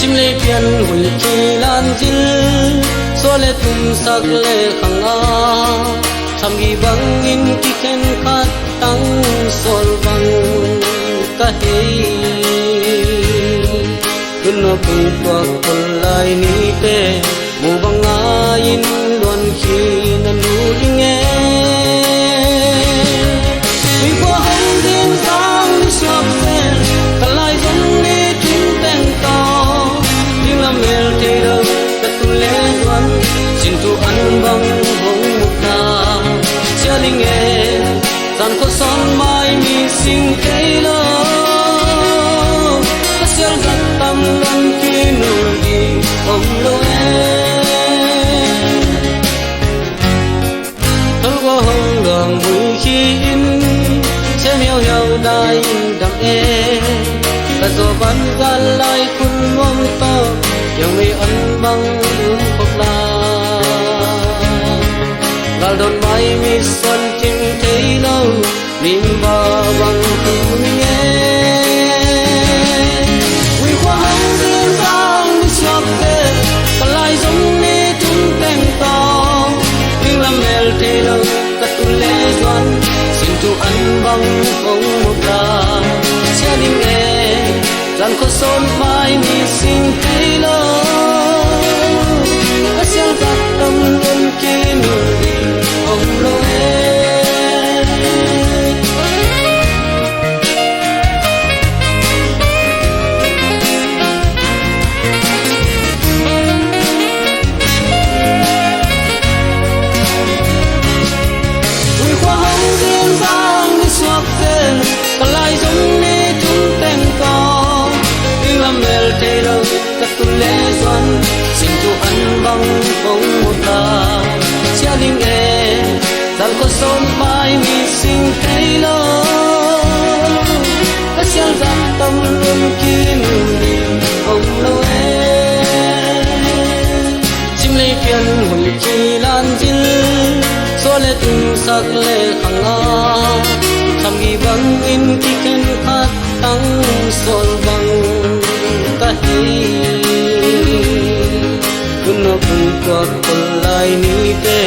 chim lê pian hui khi lan jil so le tum sak le khanga tham gi bang in ki khen khat tang sol bang ka hei kun pu pa kol lai ni te mu bang a in don khi na nu linge mi ko hong din sang sop pen ka lai jong ni tin teng to ding la mel te do ka tu le duan sin tu an bang hong muk na sia linge san ko son mai mi sing te lo ka sia zat tam lan ki nu di om lo e thâu go hong dong vui khi in che miao hiao dai dam e ta zo ban ga lai kun mong to yang mi an bang khok la gal don mai mi son ting thei lo nim ba bang tu nghe wi kwa hong din sang mi sop te ka lai giống ni tung teng to ding la mel te lo ka tu le doan sin tu an bang hong một la sia ding e dan ko son mai mi sing thei lo ka sia zat tam lon ki nu di om lo e xin tu ăn băng bóng một ta chia linh e rằng có son mai mi sinh thấy lo các xiang giang tâm luôn kia niềm ông lo e chim lê phiền hồi chi lan jil so lê tung sắc lê khang a tham gi bang in ki ken khat tang sol bang ka hei kun pu pa kol lai ni te